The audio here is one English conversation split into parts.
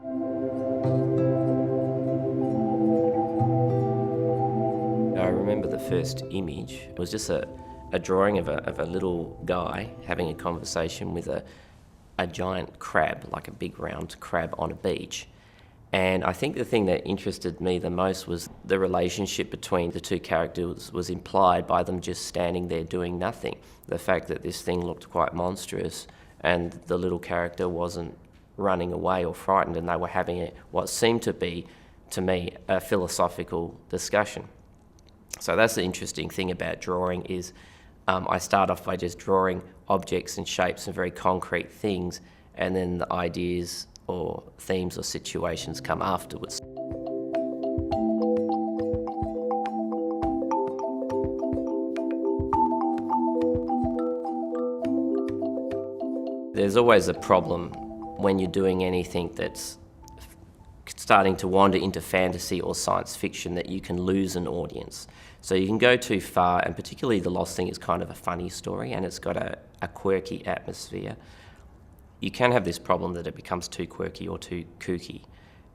I remember the first image. It was just a drawing of a little guy having a conversation with a giant crab, like a big round crab on a beach. And I think the thing that interested me the most was the relationship between the two characters was implied by them just standing there doing nothing. The fact that this thing looked quite monstrous and the little character wasn't running away or frightened, and they were having what seemed to be, to me, a philosophical discussion. So that's the interesting thing about drawing is I start off by just drawing objects and shapes and very concrete things, and then the ideas or themes or situations come afterwards. There's always a problem when you're doing anything that's starting to wander into fantasy or science fiction, that you can lose an audience. So you can go too far, and particularly The Lost Thing is kind of a funny story and it's got a quirky atmosphere. You can have this problem that it becomes too quirky or too kooky,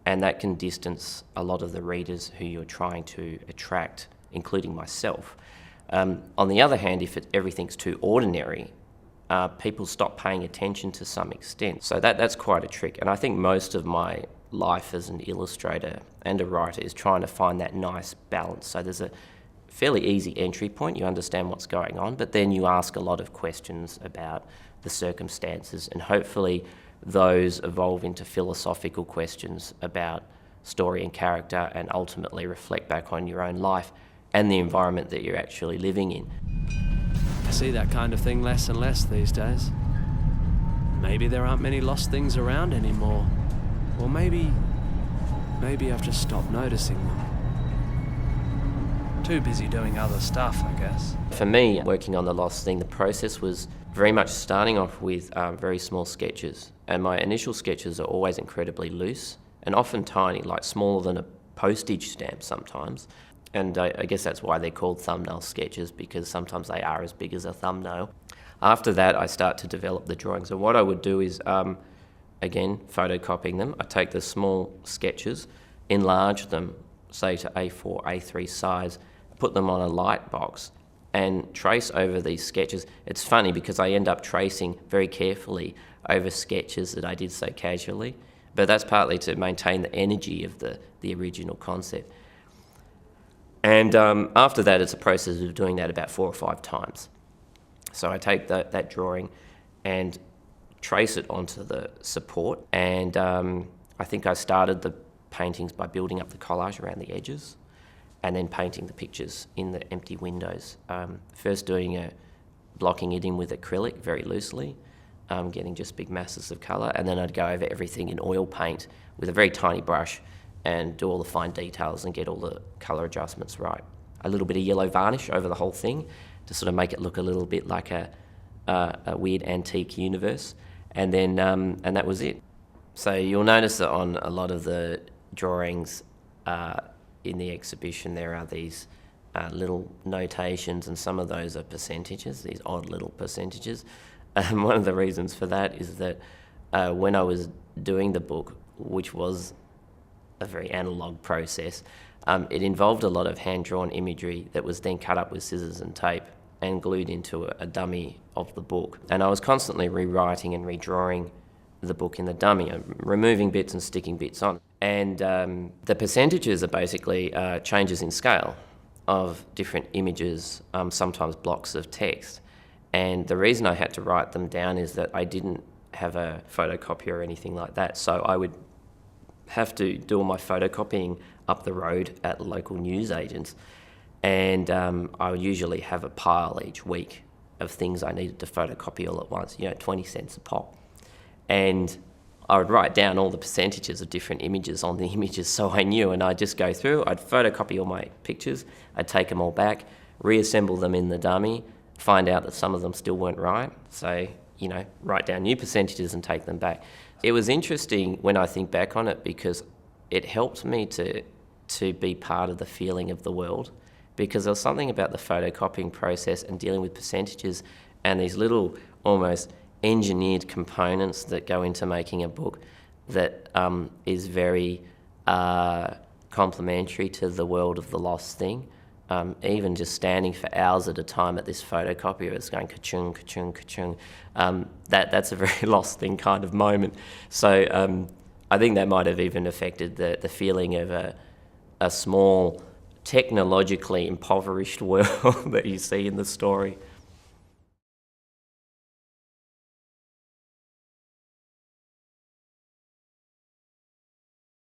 and that can distance a lot of the readers who you're trying to attract, including myself. On the other hand, if everything's too ordinary, people stop paying attention to some extent. So that's quite a trick, and I think most of my life as an illustrator and a writer is trying to find that nice balance. So there's a fairly easy entry point, you understand what's going on, but then you ask a lot of questions about the circumstances, and hopefully those evolve into philosophical questions about story and character, and ultimately reflect back on your own life and the environment that you're actually living in. I see that kind of thing less and less these days. Maybe there aren't many lost things around anymore. Or maybe I've just stopped noticing them. Too busy doing other stuff, I guess. For me, working on The Lost Thing, the process was very much starting off with very small sketches. And my initial sketches are always incredibly loose and often tiny, like smaller than a postage stamp sometimes. And I guess that's why they're called thumbnail sketches, because sometimes they are as big as a thumbnail. After that, I start to develop the drawings. And what I would do is, again, photocopying them. I take the small sketches, enlarge them, say to A4, A3 size, put them on a light box and trace over these sketches. It's funny because I end up tracing very carefully over sketches that I did so casually, but that's partly to maintain the energy of the original concept. And after that, it's a process of doing that about 4 or 5 times. So I take that drawing and trace it onto the support, and I think I started the paintings by building up the collage around the edges and then painting the pictures in the empty windows. First blocking it in with acrylic very loosely, getting just big masses of colour, and then I'd go over everything in oil paint with a very tiny brush and do all the fine details and get all the colour adjustments right. A little bit of yellow varnish over the whole thing to sort of make it look a little bit like a weird antique universe, and then and that was it. So you'll notice that on a lot of the drawings in the exhibition there are these little notations, and some of those are percentages, these odd little percentages. One of the reasons for that is that when I was doing the book, which was a very analogue process, it involved a lot of hand-drawn imagery that was then cut up with scissors and tape and glued into a dummy of the book. And I was constantly rewriting and redrawing the book in the dummy, removing bits and sticking bits on. And the percentages are basically changes in scale of different images, sometimes blocks of text. And the reason I had to write them down is that I didn't have a photocopier or anything like that, so I would have to do all my photocopying up the road at local newsagents, and I would usually have a pile each week of things I needed to photocopy all at once, 20 cents a pop. And I would write down all the percentages of different images on the images so I knew, and I'd just go through, I'd photocopy all my pictures, I'd take them all back, reassemble them in the dummy, find out that some of them still weren't right, so, write down new percentages and take them back. It was interesting when I think back on it, because it helped me to be part of the feeling of the world, because there was something about the photocopying process and dealing with percentages and these little almost engineered components that go into making a book that is very complementary to the world of the lost thing. Even just standing for hours at a time at this photocopier, it's going ka-chung, ka-chung, ka-chung. That's a very lost thing kind of moment. So I think that might have even affected the feeling of a small, technologically impoverished world that you see in the story.